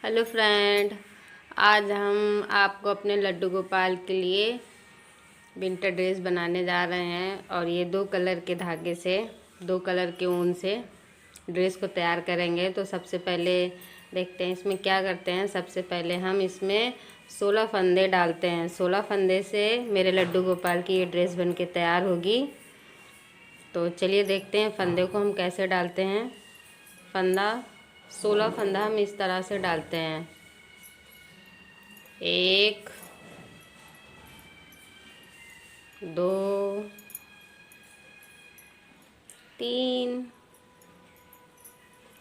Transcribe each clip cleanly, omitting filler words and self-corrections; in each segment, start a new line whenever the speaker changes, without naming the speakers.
Hello friend, आज हम आपको अपने लड्डू गोपाल के लिए विंटर ड्रेस बनाने जा रहे हैं। और ये 2 कलर के धागे से, 2 कलर के ऊन से ड्रेस को तैयार करेंगे। तो सबसे पहले देखते हैं इसमें क्या करते हैं। सबसे पहले हम इसमें 16 फंदे डालते हैं। 16 फंदे से मेरे लड्डू गोपाल की ये ड्रेस बन के तैयार होगी। तो चलिए देखते हैं फंदे को हम कैसे डालते हैं। 16 फंदा हम इस तरह से डालते हैं। 1 2 3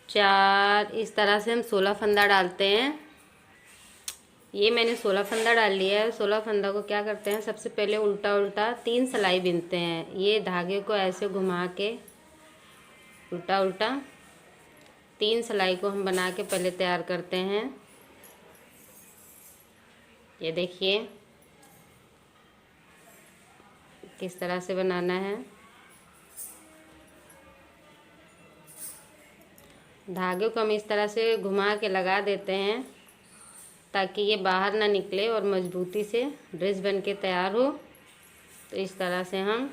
4 इस तरह से हम 16 फंदा डालते हैं। ये मैंने 16 फंदा डाल लिया है। 16 फंदा को क्या करते हैं, सबसे पहले उल्टा उल्टा 3 सिलाई बिनते हैं। ये धागे को ऐसे घुमा के उल्टा उल्टा 3 सिलाई को हम बना के पहले तैयार करते हैं। ये देखिए किस तरह से बनाना है। धागे को हम इस तरह से घुमा के लगा देते हैं ताकि ये बाहर ना निकले और मजबूती से ड्रेस बन के तैयार हो। तो इस तरह से हम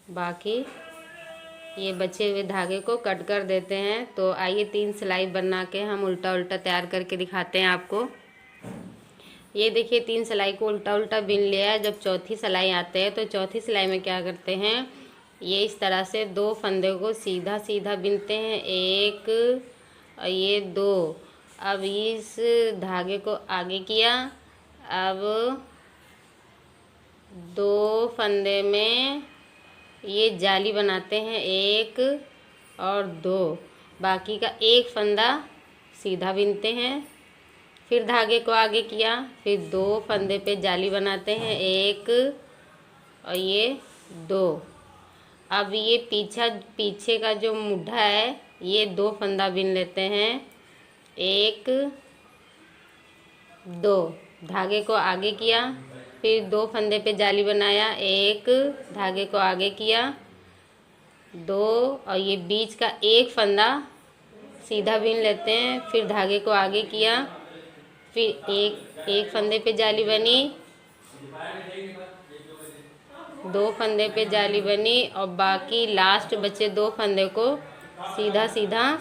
बाकी ये बचे हुए धागे को कट कर देते हैं। तो आइए 3 सिलाई बना के हम उल्टा उल्टा तैयार करके दिखाते हैं आपको। ये देखिए 3 सिलाई को उल्टा उल्टा बिन लिया है। जब चौथी सिलाई आते हैं तो चौथी सिलाई में क्या करते हैं, ये इस तरह से 2 फंदे को सीधा सीधा बिनते हैं। 1 और ये 2। अब इस धागे को आगे किया। अब 2 फंदे में ये जाली बनाते हैं, 1 और 2। बाकी का 1 फंदा सीधा बिनते हैं। फिर धागे को आगे किया, फिर 2 फंदे पे जाली बनाते हैं, 1 और ये 2। अब ये पीछे का जो मुड्ढा है, ये 2 फंदा बिन लेते हैं, 1 2। धागे को आगे किया, फिर 2 फंदे पे जाली बनाया, 1 धागे को आगे किया, 2 और ये बीच का 1 फंदा सीधा बिन लेते हैं। फिर धागे को आगे किया, फिर एक फंदे पे जाली बनी, 2 फंदे पे जाली बनी और बाकी लास्ट बचे 2 फंदे को सीधा सीधा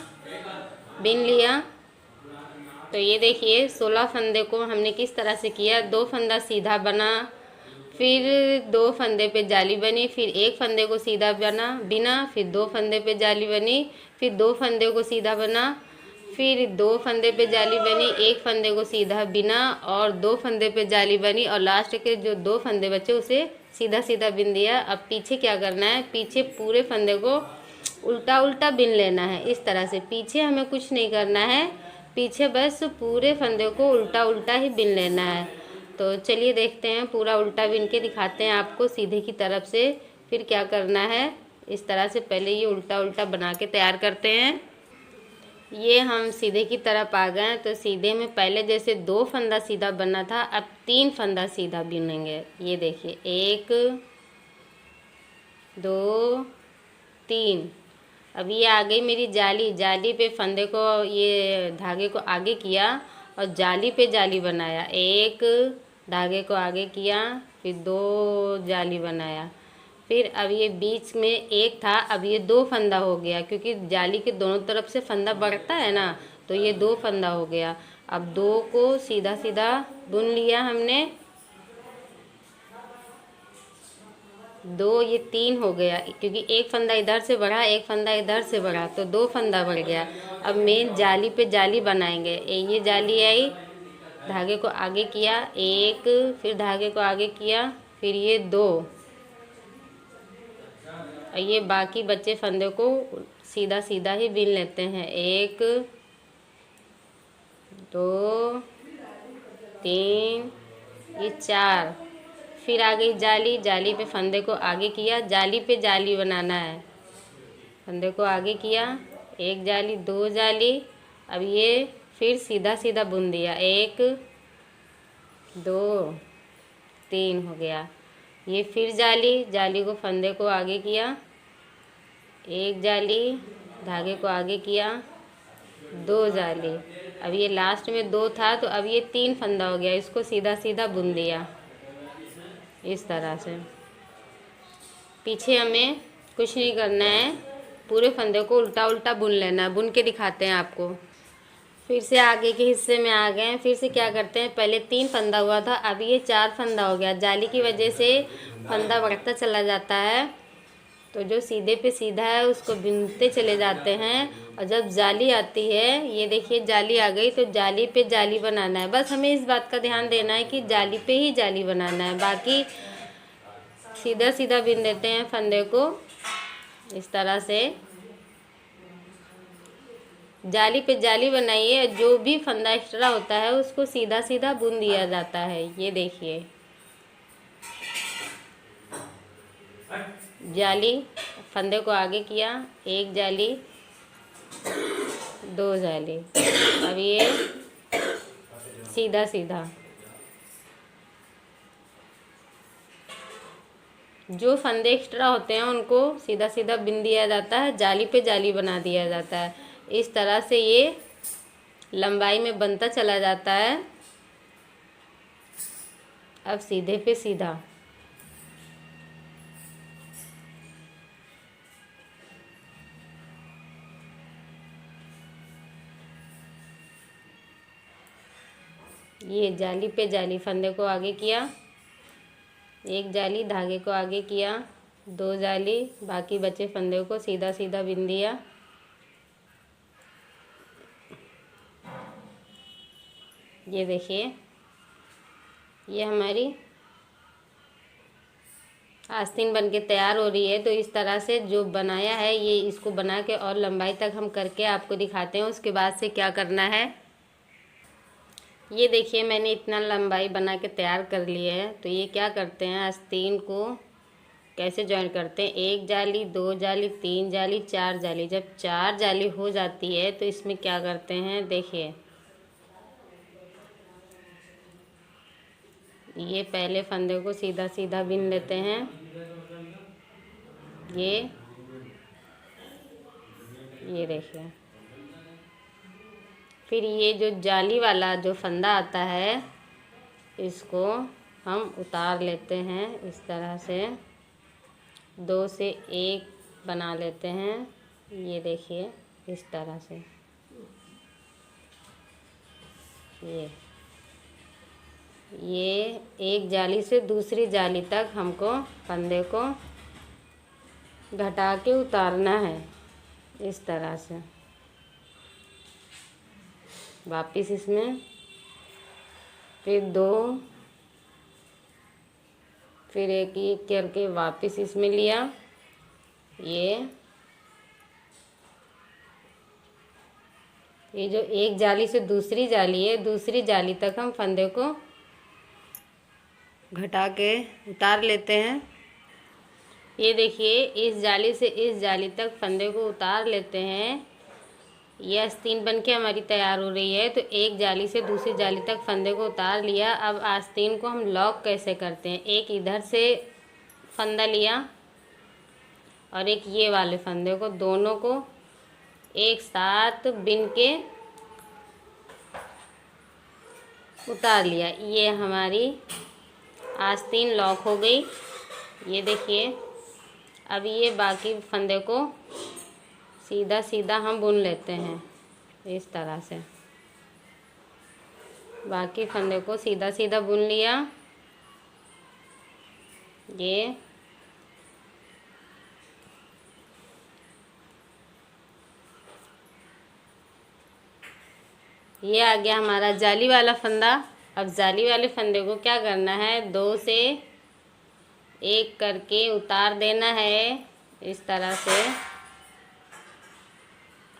बिन लिया। तो ये देखिए 16 फंदे को हमने किस तरह से किया। 2 फंदा सीधा बना, फिर 2 फंदे पे जाली बनी, फिर 1 फंदे को सीधा बिना, फिर 2 फंदे पे जाली बनी, फिर 2 फंदे को सीधा बना, फिर 2 फंदे पे जाली बनी, 1 फंदे को सीधा बिना और 2 फंदे पे जाली बनी और लास्ट के जो 2 फंदे बचे उसे सीधा सीधा बिन दिया। अब पीछे क्या करना है, पीछे पूरे फंदे को उल्टा उल्टा बिन लेना है। इस तरह से पीछे हमें कुछ नहीं करना है, पीछे बस पूरे फंदे को उल्टा उल्टा ही बिन लेना है। तो चलिए देखते हैं, पूरा उल्टा बिन के दिखाते हैं आपको सीधे की तरफ से। फिर क्या करना है, इस तरह से पहले ये उल्टा उल्टा बना के तैयार करते हैं। ये हम सीधे की तरफ आ गए। तो सीधे में पहले जैसे 2 फंदा सीधा बनना था, अब 3 फंदा सीधा बिनेंगे। ये देखिए 1 2 3। अब ये आ गई मेरी जाली। जाली पे फंदे को, ये धागे को आगे किया और जाली पे जाली बनाया, 1 धागे को आगे किया, फिर 2 जाली बनाया। फिर अब ये बीच में 1 था, अब ये 2 फंदा हो गया क्योंकि जाली के दोनों तरफ से फंदा बढ़ता है ना, तो ये 2 फंदा हो गया। अब 2 को सीधा सीधा बुन लिया हमने, 2 ये 3 हो गया क्योंकि 1 फंदा इधर से बढ़ा, 1 फंदा इधर से बढ़ा, तो 2 फंदा बढ़ गया। अब मेन जाली पे जाली बनाएंगे। ये जाली आई, धागे को आगे किया 1, फिर धागे को आगे किया, फिर ये 2 और ये बाकी बचे फंदे को सीधा सीधा ही बिन लेते हैं, 1 2 3 ये 4। फिर आ गई जाली। जाली पे फंदे को आगे किया, जाली पे जाली बनाना है, फंदे को आगे किया, 1 जाली 2 जाली। अब ये फिर सीधा सीधा बुन दिया, 1 2 3 हो गया। ये फिर जाली को फंदे को आगे किया, 1 जाली, धागे को आगे किया, 2 जाली। अब ये लास्ट में 2 था तो अब ये 3 फंदा हो गया, इसको सीधा सीधा बुन दिया इस तरह से। पीछे हमें कुछ नहीं करना है, पूरे फंदे को उल्टा उल्टा बुन लेना है। बुन के दिखाते हैं आपको। फिर से आगे के हिस्से में आ गए हैं। फिर से क्या करते हैं, पहले 3 फंदा हुआ था, अब ये 4 फंदा हो गया। जाली की वजह से फंदा बढ़ता चला जाता है, तो जो सीधे पे सीधा है उसको बुनते चले जाते हैं। और जब जाली आती है, ये देखिए जाली आ गई, तो जाली पे जाली बनाना है। बस हमें इस बात का ध्यान देना है कि जाली पे ही जाली बनाना है, बाकी सीधा सीधा बुन देते हैं फंदे को इस तरह से। जाली पे जाली बनाइए, जो भी फंदा एक्स्ट्रा होता है उसको सीधा सीधा बुन दिया जाता है। ये देखिए जाली, फंदे को आगे किया, 1 जाली 2 जाली। अब ये सीधा सीधा जो फंदे एक्स्ट्रा होते हैं उनको सीधा सीधा बुन दिया जाता है, जाली पे जाली बना दिया जाता है। इस तरह से ये लंबाई में बनता चला जाता है। अब सीधे पे सीधा ये जाली पे जाली, फंदे को आगे किया, 1 जाली, धागे को आगे किया, 2 जाली, बाकी बचे फंदे को सीधा सीधा बुन दिया। ये देखिए ये हमारी आस्तीन बन के तैयार हो रही है। तो इस तरह से जो बनाया है, ये इसको बना के और लंबाई तक हम करके आपको दिखाते हैं उसके बाद से क्या करना है। ये देखिए मैंने इतना लंबाई बना के तैयार कर लिया है। तो ये क्या करते हैं, आस्तीन को कैसे जॉइन करते हैं, 1 जाली 2 जाली 3 जाली 4 जाली। जब 4 जाली हो जाती है तो इसमें क्या करते हैं, देखिए ये पहले फंदे को सीधा सीधा बुन लेते हैं। ये देखिए, फिर ये जो जाली वाला जो फंदा आता है इसको हम उतार लेते हैं इस तरह से, 2 से 1 बना लेते हैं। ये देखिए इस तरह से ये 1 जाली से दूसरी जाली तक हमको फंदे को घटा के उतारना है इस तरह से। वापिस इसमें फिर 2, फिर 1 1 करके वापिस इसमें लिया। ये जो 1 जाली से दूसरी जाली है, दूसरी जाली तक हम फंदे को घटा के उतार लेते हैं। ये देखिए इस जाली से इस जाली तक फंदे को उतार लेते हैं। ये आस्तीन बन के हमारी तैयार हो रही है। तो 1 जाली से दूसरी जाली तक फंदे को उतार लिया। अब आस्तीन को हम लॉक कैसे करते हैं, एक इधर से फंदा लिया और एक ये वाले फंदे को, दोनों को एक साथ बिन के उतार लिया। ये हमारी आस्तीन लॉक हो गई। ये देखिए अब ये बाकी फंदे को सीधा सीधा हम बुन लेते हैं इस तरह से। बाकी फंदे को सीधा सीधा बुन लिया। ये आ गया हमारा जाली वाला फंदा। अब जाली वाले फंदे को क्या करना है, 2 से 1 करके उतार देना है इस तरह से।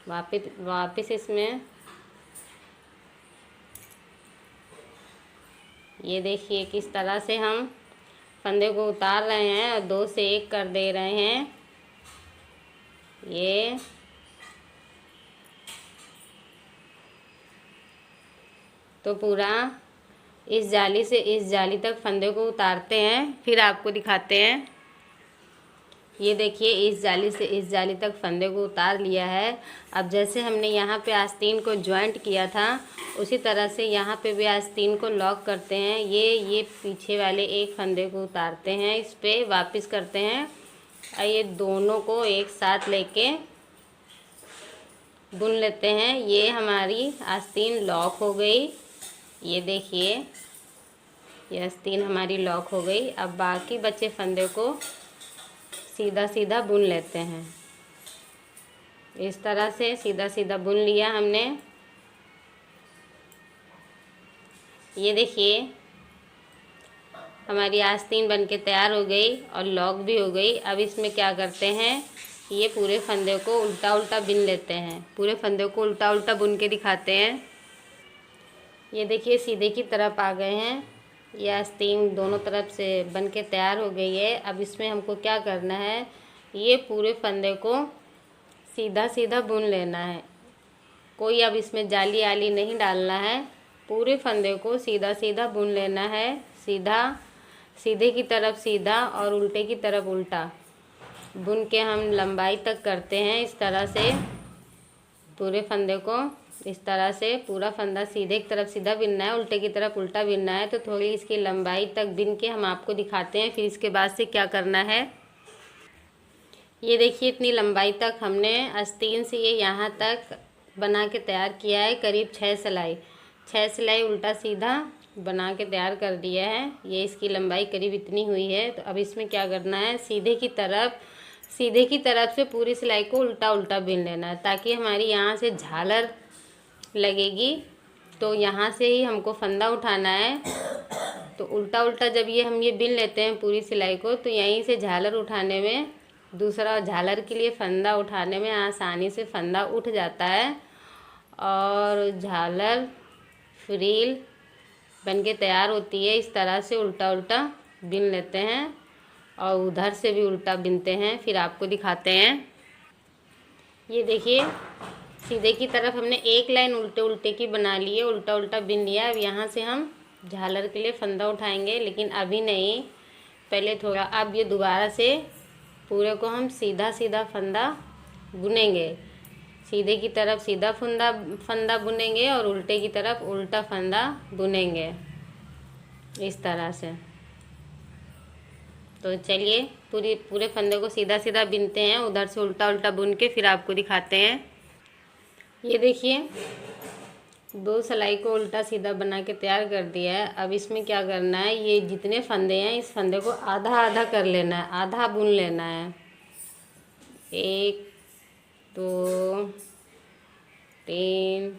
वापिस इसमें ये देखिए किस तरह से हम फंदे को उतार रहे हैं और 2 से 1 कर दे रहे हैं। ये तो पूरा इस जाली से इस जाली तक फंदे को उतारते हैं, फिर आपको दिखाते हैं। ये देखिए इस जाली से इस जाली तक फंदे को उतार लिया है। अब जैसे हमने यहाँ पे आस्तीन को जॉइंट किया था उसी तरह से यहाँ पे भी आस्तीन को लॉक करते हैं। ये पीछे वाले एक फंदे को उतारते हैं, इस पे वापस करते हैं और ये दोनों को एक साथ लेके बुन लेते हैं। ये हमारी आस्तीन लॉक हो गई। ये देखिए ये आस्तीन हमारी लॉक हो गई। अब बाकी बचे फंदे को सीधा सीधा बुन लेते हैं। इस तरह से सीधा सीधा बुन लिया हमने। ये देखिए हमारी आस्तीन बनके तैयार हो गई और लॉक भी हो गई। अब इसमें क्या करते हैं, ये पूरे फंदे को उल्टा उल्टा बुन लेते हैं। पूरे फंदे को उल्टा उल्टा बुन के दिखाते हैं। ये देखिए सीधे की तरफ आ गए हैं। ये आस्तीन दोनों तरफ से बन के तैयार हो गई है। अब इसमें हमको क्या करना है, ये पूरे फंदे को सीधा सीधा बुन लेना है। कोई अब इसमें जाली आली नहीं डालना है। पूरे फंदे को सीधा सीधा बुन लेना है। सीधा सीधे की तरफ सीधा और उल्टे की तरफ उल्टा बुन के हम लंबाई तक करते हैं। इस तरह से पूरे फंदे को इस तरह से पूरा फंदा सीधे की तरफ सीधा बिनना है, उल्टे की तरफ उल्टा बिनना है। तो थोड़ी इसकी लंबाई तक बिन के हम आपको दिखाते हैं। फिर इसके बाद से क्या करना है, ये देखिए इतनी लंबाई तक हमने आस्तीन से ये यहाँ तक बना के तैयार किया है। करीब 6 सिलाई उल्टा सीधा बना के तैयार कर दिया है। ये इसकी लंबाई करीब इतनी हुई है। तो अब इसमें क्या करना है, सीधे की तरफ से पूरी सिलाई को उल्टा उल्टा बिन लेना है, ताकि हमारी यहाँ से झालर लगेगी। तो यहाँ से ही हमको फंदा उठाना है। तो उल्टा उल्टा जब हम ये बिन लेते हैं पूरी सिलाई को, तो यहीं से झालर उठाने में, दूसरा झालर के लिए फंदा उठाने में आसानी से फंदा उठ जाता है और झालर फ्रील बन के तैयार होती है। इस तरह से उल्टा उल्टा बिन लेते हैं और उधर से भी उल्टा बिनते हैं। फिर आपको दिखाते हैं। ये देखिए सीधे की तरफ हमने एक लाइन उल्टे उल्टे की बना ली है, उल्टा उल्टा बिन लिया। अब यहाँ से हम झालर के लिए फंदा उठाएंगे, लेकिन अभी नहीं, पहले थोड़ा। अब ये दोबारा से पूरे को हम सीधा सीधा फंदा बुनेंगे। सीधे की तरफ सीधा फंदा बुनेंगे और उल्टे की तरफ उल्टा फंदा बुनेंगे, इस तरह से। तो चलिए पूरे फंदे को सीधा सीधा बिनते हैं, उधर से उल्टा उल्टा बुन के फिर आपको दिखाते हैं। ये देखिए 2 सिलाई को उल्टा सीधा बना के तैयार कर दिया है। अब इसमें क्या करना है, ये जितने फंदे हैं इस फंदे को आधा आधा कर लेना है, आधा बुन लेना है। 1 2 3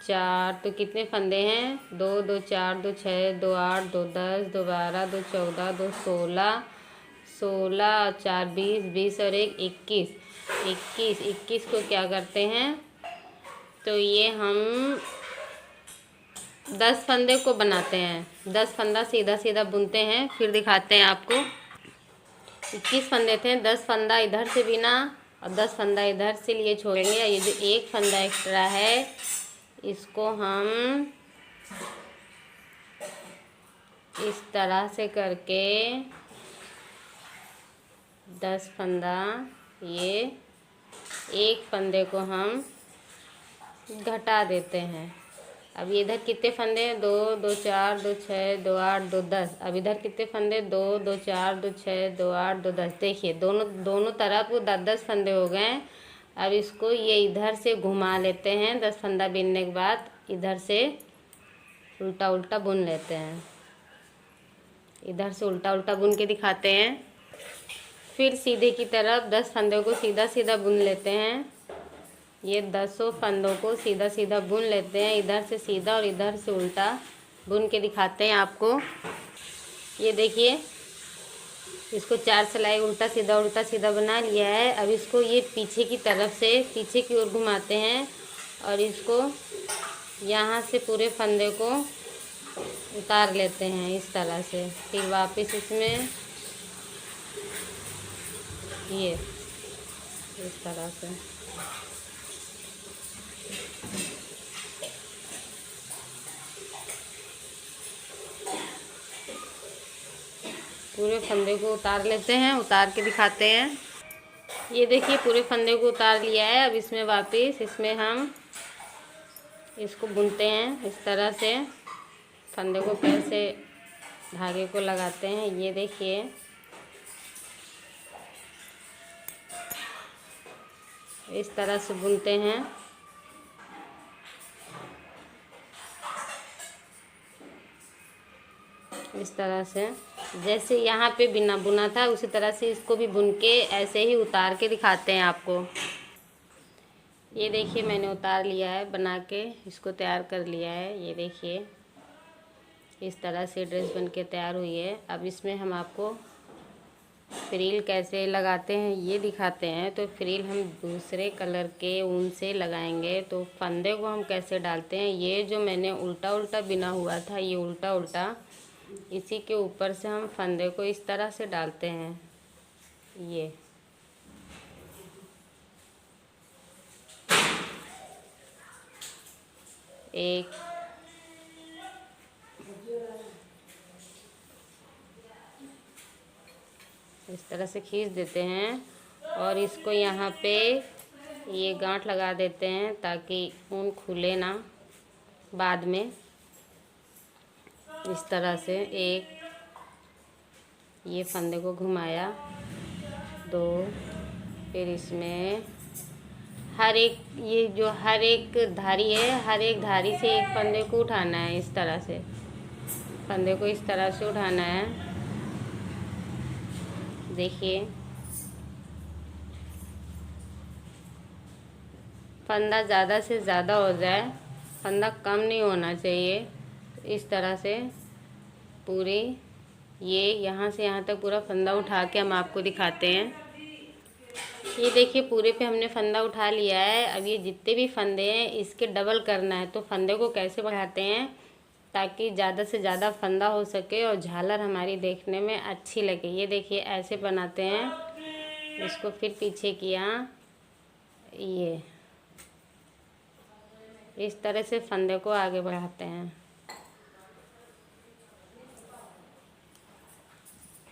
4, तो कितने फंदे हैं, 2 2 4 2 6 2 8 2 10 2 12 2 14 2 16 16 4 20 और 1 21 को क्या करते हैं, तो ये हम 10 फंदे को बनाते हैं। 10 फंदा सीधा सीधा बुनते हैं, फिर दिखाते हैं आपको। 21 फंदे थे, 10 फंदा इधर से बिना और 10 फंदा इधर से लिए छोड़ेंगे। ये जो एक फंदा एक्स्ट्रा है इसको हम इस तरह से करके 10 फंदा, ये एक फंदे को हम घटा देते हैं। अब इधर कितने फंदे हैं, 2 2 4 2 6 2 8 2 10। अब इधर कितने फंदे, 2 2 4 2 6 2 8 2 10। देखिए दोनों तरफ 10 फंदे हो गए। अब इसको ये इधर से घुमा लेते हैं। 10 फंदा बिनने के बाद इधर से उल्टा उल्टा बुन लेते हैं। इधर से उल्टा उल्टा बुन के दिखाते हैं। फिर सीधे की तरफ 10 फंदों को सीधा सीधा बुन लेते हैं। ये 10 फंदों को सीधा सीधा बुन लेते हैं, इधर से सीधा और इधर से उल्टा बुन के दिखाते हैं आपको। ये देखिए इसको 4 सिलाई उल्टा सीधा बना लिया है। अब इसको ये पीछे की तरफ से पीछे की ओर घुमाते हैं और इसको यहाँ से पूरे फंदे को उतार लेते हैं इस तरह से। फिर वापस इसमें ये इस तरह से पूरे पूरे फंदे को उतार लेते हैं, उतार के दिखाते हैं। ये देखिए पूरे फंदे को उतार लिया है। अब इसमें वापस इसमें हम इसको बुनते हैं इस तरह से। फंदे को कैसे धागे को लगाते हैं ये देखिए। इस तरह से बुनते हैं। इस तरह से जैसे यहाँ पे बिना बुना था उसी तरह से इसको भी बुन के ऐसे ही उतार के दिखाते हैं आपको। ये देखिए मैंने उतार लिया है, बना के इसको तैयार कर लिया है। ये देखिए इस तरह से ड्रेस बन के तैयार हुई है। अब इसमें हम आपको फ्रिल कैसे लगाते हैं ये दिखाते हैं। तो फ्रिल हम दूसरे कलर के ऊन से लगाएंगे। तो फंदे को हम कैसे डालते हैं, ये जो मैंने उल्टा उल्टा बिना हुआ था, ये उल्टा उल्टा इसी के ऊपर से हम फंदे को इस तरह से डालते हैं। ये एक इस तरह से खींच देते हैं और इसको यहाँ पे ये गांठ लगा देते हैं ताकि ऊन खुले ना बाद में। इस तरह से एक ये फंदे को घुमाया, दो, फिर इसमें हर एक ये जो हर एक धारी है, हर एक धारी से एक फंदे को उठाना है। इस तरह से फंदे को इस तरह से उठाना है। देखिए फंदा ज़्यादा से ज़्यादा हो जाए, फंदा कम नहीं होना चाहिए। तो इस तरह से पूरे ये यहाँ से यहाँ तक पूरा फंदा उठा के हम आपको दिखाते हैं। ये देखिए पूरे पे हमने फंदा उठा लिया है। अब ये जितने भी फंदे हैं इसके डबल करना है। तो फंदे को कैसे बढ़ाते हैं ताकि ज़्यादा से ज़्यादा फंदा हो सके और झालर हमारी देखने में अच्छी लगे। ये देखिए ऐसे बनाते हैं। इसको फिर पीछे किया, ये इस तरह से फंदे को आगे बढ़ाते हैं।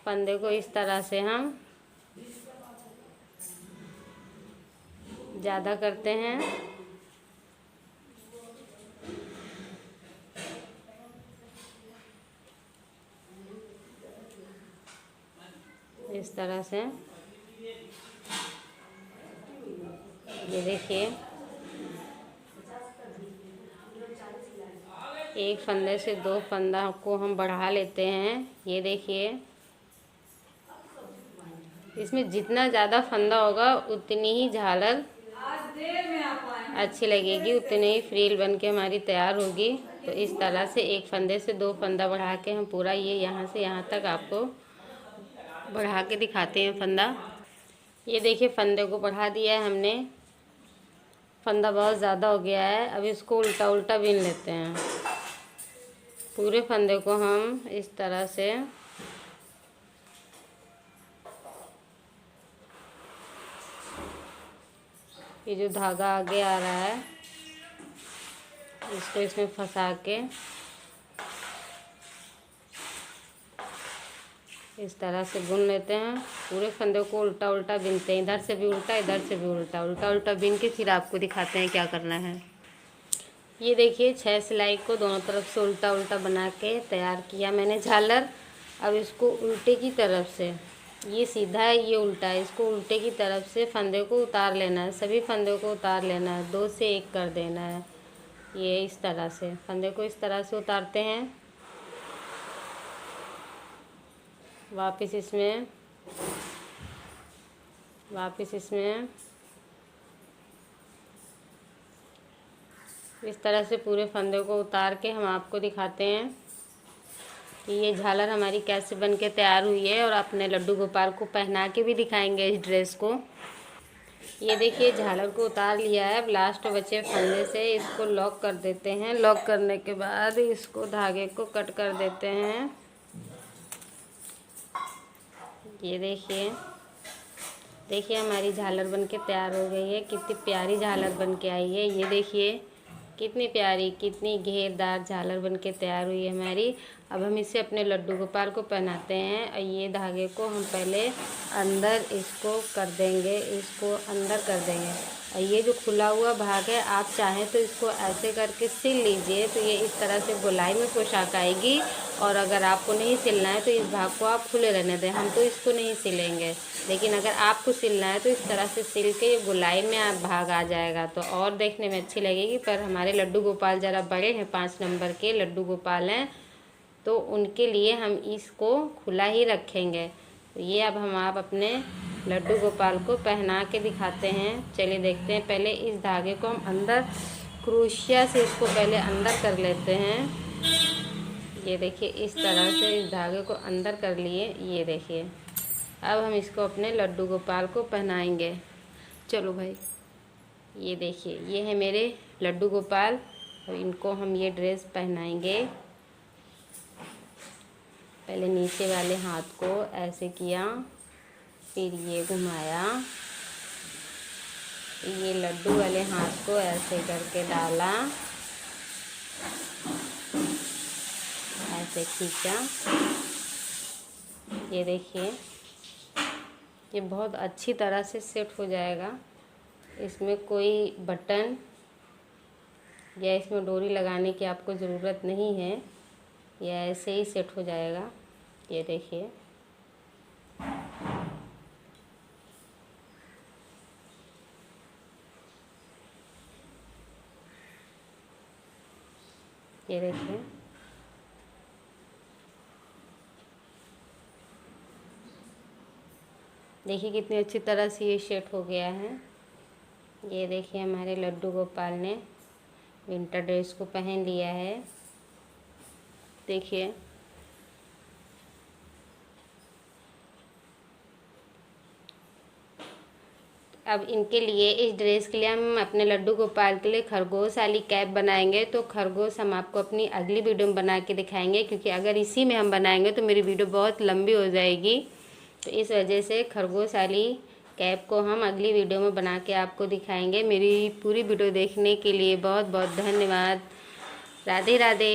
फंदे को इस तरह से हम ज़्यादा करते हैं। इस तरह से ये देखिए एक फंदे से दो फंदा को हम बढ़ा लेते हैं। ये देखिए इसमें जितना ज़्यादा फंदा होगा उतनी ही झालर अच्छी लगेगी, उतनी ही फ्रिल बन के हमारी तैयार होगी। तो इस तरह से एक फंदे से दो फंदा बढ़ा के हम पूरा ये यहाँ से यहाँ तक आपको बढ़ा के दिखाते हैं फंदा। ये देखिए फंदे को बढ़ा दिया है हमने। फंदा बहुत ज़्यादा हो गया है। अब इसको उल्टा उल्टा बीन लेते हैं। पूरे फंदे को हम इस तरह से ये जो धागा आगे आ रहा है इसको इसमें फंसा के इस तरह से बुन लेते हैं। पूरे फंदे को उल्टा उल्टा बीनते हैं, इधर से भी उल्टा इधर से भी उल्टा, उल्टा उल्टा बीन के फिर आपको दिखाते हैं क्या करना है। ये देखिए 6 सिलाई को दोनों तरफ से उल्टा उल्टा बना के तैयार किया मैंने झालर। अब इसको उल्टे की तरफ से, ये सीधा है ये उल्टा है, इसको उल्टे की तरफ से फंदे को उतार लेना है। सभी फंदे को उतार लेना है, 2 से 1 कर देना है। ये इस तरह से फंदे को इस तरह से उतारते हैं। वापस इसमें इस तरह से पूरे फंदे को उतार के हम आपको दिखाते हैं कि ये झालर हमारी कैसे बन के तैयार हुई है। और अपने लड्डू गोपाल को पहना के भी दिखाएंगे इस ड्रेस को। ये देखिए झालर को उतार लिया है। अब लास्ट बचे फंदे से इसको लॉक कर देते हैं। लॉक करने के बाद इसको धागे को कट कर देते हैं। ये देखिए हमारी झालर बन के तैयार हो गई है। कितनी प्यारी झालर बन के आई है। ये देखिए कितनी प्यारी, कितनी घेरदार झालर बनके तैयार हुई है हमारी। अब हम इसे अपने लड्डू गोपाल को पहनाते हैं। और ये धागे को हम पहले अंदर इसको कर देंगे, इसको अंदर कर देंगे। और ये जो खुला हुआ भाग है, आप चाहें तो इसको ऐसे करके सिल लीजिए, तो ये इस तरह से गोलाई में पोशाक आएगी। और अगर आपको नहीं सिलना है तो इस भाग को आप खुले रहने दें, हम तो इसको नहीं सिलेंगे। लेकिन अगर आपको सिलना है तो इस तरह से सिल के ये गोलाई में आप भाग आ जाएगा, तो और देखने में अच्छी लगेगी। पर हमारे लड्डू गोपाल ज़रा बड़े हैं, 5 नंबर के लड्डू गोपाल हैं, तो उनके लिए हम इसको खुला ही रखेंगे। तो ये अब हम आप अपने लड्डू गोपाल को पहना के दिखाते हैं। चलिए देखते हैं। पहले इस धागे को हम अंदर क्रोशिया से इसको पहले अंदर कर लेते हैं। ये देखिए, इस तरह से इस धागे को अंदर कर लिए। ये देखिए, अब हम इसको अपने लड्डू गोपाल को पहनाएंगे। चलो भाई, ये देखिए, ये है मेरे लड्डू गोपाल। और इनको हम ये ड्रेस पहनाएंगे। पहले नीचे वाले हाथ को ऐसे किया, फिर ये घुमाया, ये लड्डू वाले हाथ को ऐसे करके डाला, ऐसे खींचा। ये देखिए, ये बहुत अच्छी तरह से सेट हो जाएगा। इसमें कोई बटन या इसमें डोरी लगाने की आपको ज़रूरत नहीं है, ये ऐसे ही सेट हो जाएगा। ये देखिए, ये देखिए, देखिए कितनी अच्छी तरह से ये सेट हो गया है। ये देखिए, हमारे लड्डू गोपाल ने विंटर ड्रेस को पहन लिया है। देखिए, अब इनके लिए, इस ड्रेस के लिए हम अपने लड्डू गोपाल के लिए खरगोश वाली कैप बनाएंगे। तो खरगोश हम आपको अपनी अगली वीडियो में बना के दिखाएंगे, क्योंकि अगर इसी में हम बनाएंगे तो मेरी वीडियो बहुत लंबी हो जाएगी। तो इस वजह से खरगोश वाली कैप को हम अगली वीडियो में बना के आपको दिखाएंगे। मेरी पूरी वीडियो देखने के लिए बहुत बहुत धन्यवाद। राधे राधे।